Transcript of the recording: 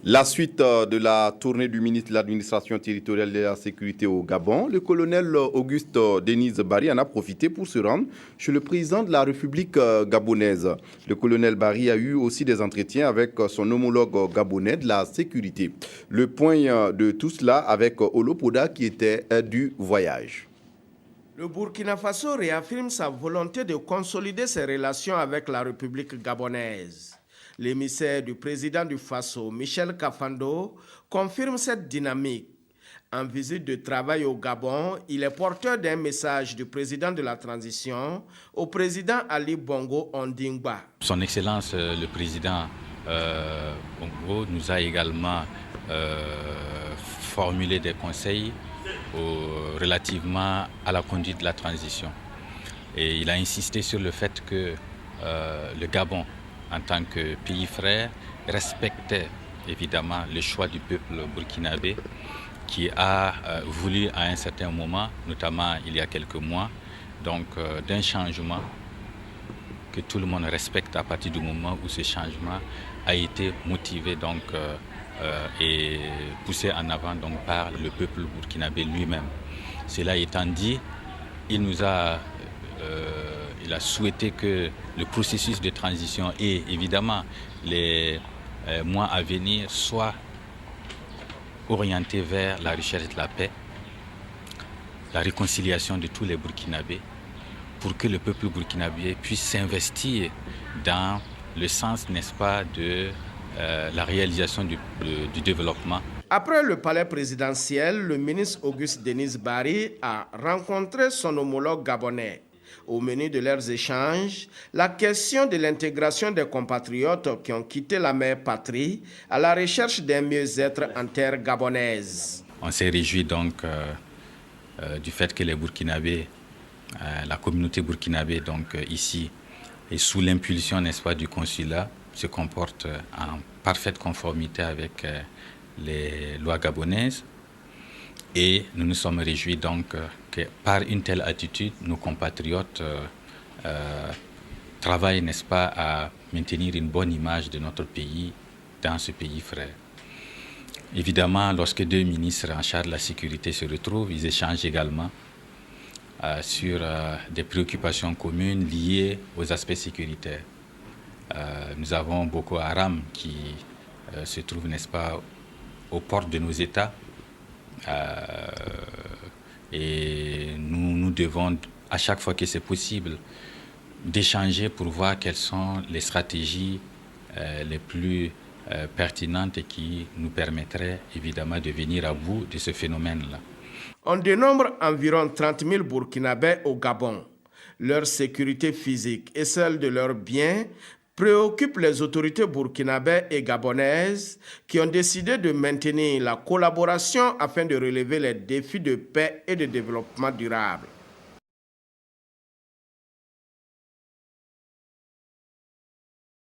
La suite de la tournée du ministre de l'Administration territoriale et de la Sécurité au Gabon, le colonel Auguste Denise Barry en a profité pour se rendre chez le président de la République gabonaise. Le colonel Barry a eu aussi des entretiens avec son homologue gabonais de la sécurité. Le point de tout cela avec Olo Poda qui était du voyage. Le Burkina Faso réaffirme sa volonté de consolider ses relations avec la République gabonaise. L'émissaire du président du Faso, Michel Kafando, confirme cette dynamique. En visite de travail au Gabon, il est porteur d'un message du président de la transition au président Ali Bongo Ondimba. Son Excellence le président Bongo nous a également formulé des conseils relativement à la conduite de la transition. Et il a insisté sur le fait que le Gabon, en tant que pays frère, respectait évidemment le choix du peuple burkinabé qui a voulu à un certain moment, notamment il y a quelques mois, donc d'un changement que tout le monde respecte à partir du moment où ce changement a été motivé donc, et poussé en avant donc, par le peuple burkinabé lui-même. Cela étant dit, il a souhaité que le processus de transition et évidemment les mois à venir soient orientés vers la recherche de la paix, la réconciliation de tous les Burkinabés, pour que le peuple burkinabé puisse s'investir dans le sens, n'est-ce pas, de la réalisation du développement. Après le palais présidentiel, le ministre Auguste Denise Barry a rencontré son homologue gabonais. Au menu de leurs échanges, la question de l'intégration des compatriotes qui ont quitté la mère patrie à la recherche d'un mieux-être en terre gabonaise. On s'est réjoui donc du fait que les Burkinabés, la communauté burkinabé donc ici, et sous l'impulsion, n'est-ce pas, du consulat, se comporte en parfaite conformité avec les lois gabonaises. Et nous nous sommes réjouis donc que par une telle attitude, nos compatriotes travaillent, n'est-ce pas, à maintenir une bonne image de notre pays dans ce pays frère. Évidemment, lorsque deux ministres en charge de la sécurité se retrouvent, ils échangent également sur des préoccupations communes liées aux aspects sécuritaires. Nous avons Boko Haram qui se trouve, n'est-ce pas, aux portes de nos États. Et nous devons, à chaque fois que c'est possible, d'échanger pour voir quelles sont les stratégies les plus pertinentes et qui nous permettraient évidemment de venir à bout de ce phénomène-là. On dénombre environ 30 000 Burkinabés au Gabon. Leur sécurité physique et celle de leurs biens préoccupe les autorités burkinabées et gabonaises qui ont décidé de maintenir la collaboration afin de relever les défis de paix et de développement durable.